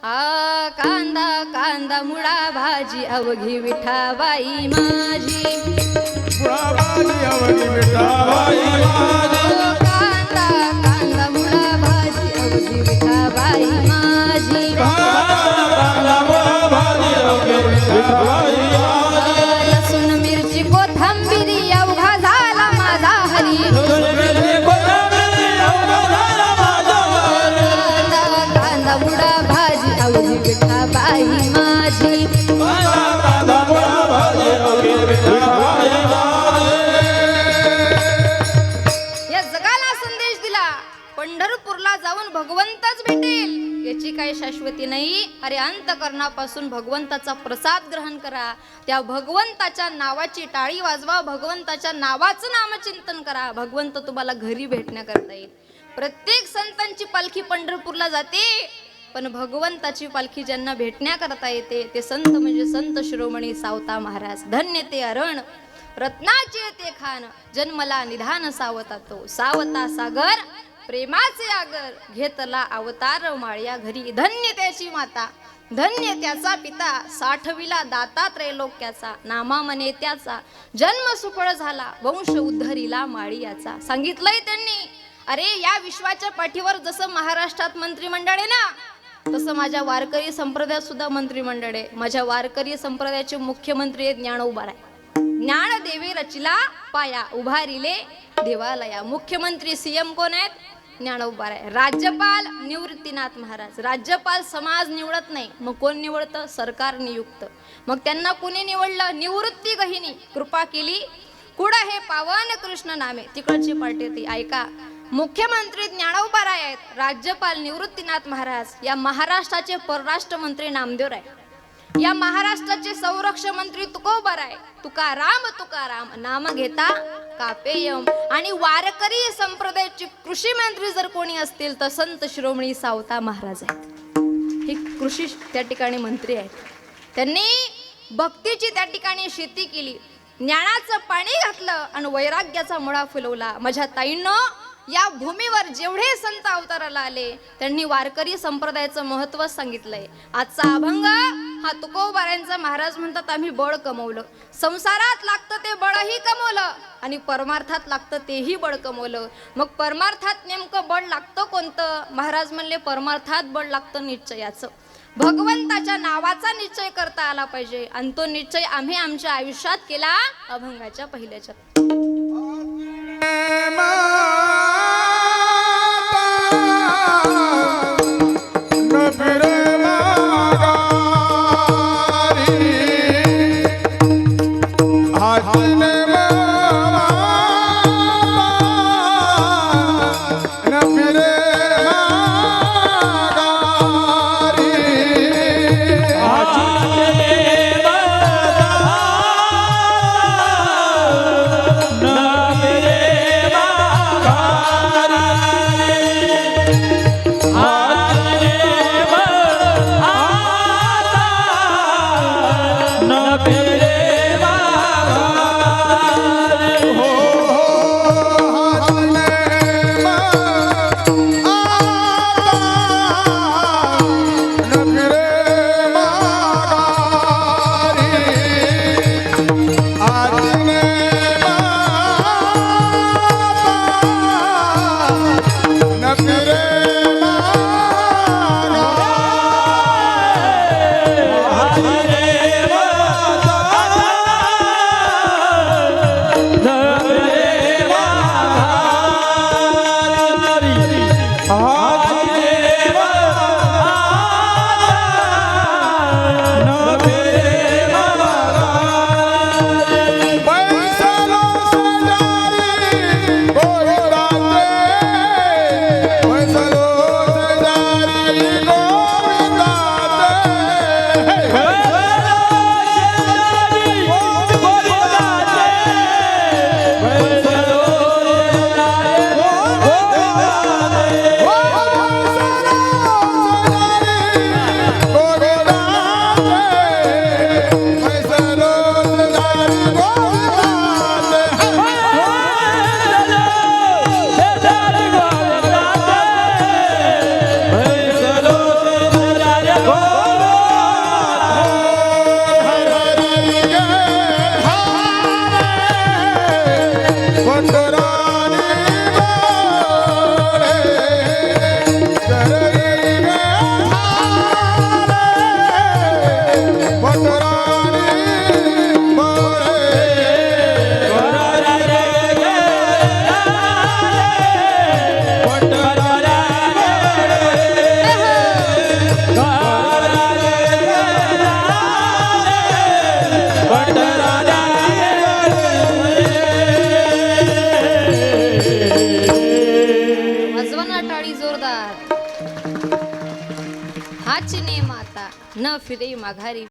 कांदा कांदा मुळा भाजी अवघी विठाबाई माझी, मुळा भाजी अवघी विठाबाई माझी, कांदा कांदा मुळा भाजी अवघी विठाबाई माझी, कांदा मुळा भाजी अवघी विठाबाई माझी, लसूण मिरची कोथिंबीर अवघा झाला माझा हरी, कांदा मुळा भाजी अवघी विठाबाई माझी, कांदा मुळा भाजी अवघी विठाबाई माझी. या जगाला संदेश दिला पंढरपूरला जाऊन भगवंतच भेटेल याची काही शाश्वती नाही. अरे अंतकरणापासून भगवंताचा प्रसाद ग्रहण करा, त्या भगवंताच्या नावाची टाळी वाजवा, भगवंताच्या नावाचं नामचिंतन करा, भगवंत तुम्हाला घरी भेटण्याकरता येईल. प्रत्येक संतांची पालखी पंढरपूरला जाते, पण भगवंताची पालखी ज्यांना भेटण्याकरता येते ते संत म्हणजे संत शिरोमणी सावता महाराज. धन्य ते अरण रत्नाचे ते खान, जन्मला निधान सावता तो, सावता सागर प्रेमाचे आगर, घेतला अवतार माळ्या घरी. धन्य त्याची माता, धन्य त्याचा पिता, साठविला दाता त्रैलोक्याचा, नामा मने त्याचा जन्म सुफळ झाला, वंश उद्धरिला माळीयाचा. सांगितलंय त्यांनी, अरे या विश्वाच्या पाठीवर जसं महाराष्ट्रात मंत्रिमंडळ आहे ना, तसं माझ्या वारकरी संप्रदायात सुद्धा मंत्रिमंडळ आहे. माझ्या वारकरी संप्रदायाचे मुख्यमंत्री आहेत ज्ञानोबा राय. ज्ञानदेवे रचिला पाया, उभारिले देवालया. मुख्यमंत्री सीएम कोण आहेत? ज्ञानोबा राय. राज्यपाल निवृत्तीनाथ महाराज. राज्यपाल समाज निवडत नाही, मग कोण निवडतं? सरकार नियुक्त. मग त्यांना कोणी निवडलं? निवृत्ती गहिनी कृपा केली कुड हे पावन कृष्ण नामे. तिकडची पार्टी ती ऐका. मुख्यमंत्री ज्ञानोबा राय आहेत, राज्यपाल निवृत्तीनाथ महाराज, या महाराष्ट्राचे परराष्ट्र मंत्री नामदेव राय, या महाराष्ट्राचे संरक्षण मंत्री तुकोबा राय. तुकाराम तुकाराम नाम घेता कापेयम. आणि वारकरी संप्रदायाचे कृषी मंत्री जर कोणी असतील तर संत शिरोमणी सावता महाराज आहेत. हे कृषी त्या ठिकाणी मंत्री आहेत. त्यांनी भक्तीची त्या ठिकाणी शेती केली, ज्ञानाचं पाणी घातलं आणि वैराग्याचा मुळा फुलवला. माझ्या ताईंनो, या भूमीवर जेवढे संत अवताराला आले त्यांनी वारकरी संप्रदायाचं महत्त्व सांगितलंय. आजचा अभंग हा तुकोबारायांचा महाराज म्हणतात, आम्ही बळ कमवलं. संसारात लागतं ते बळही कमवलं आणि परमार्थात लागतं तेही बळ कमवलं. मग परमार्थात नेमकं बळ लागतं कोणतं? महाराज म्हणले, परमार्थात बळ लागतं निश्चयाचं. भगवंताच्या नावाचा निश्चय करता आला पाहिजे आणि तो निश्चय आम्ही आमच्या आयुष्यात केला अभंगाच्या पहिल्याच्या. वाजवा टाळी जोरदार. हाच नेम आता न फिरे माघारी.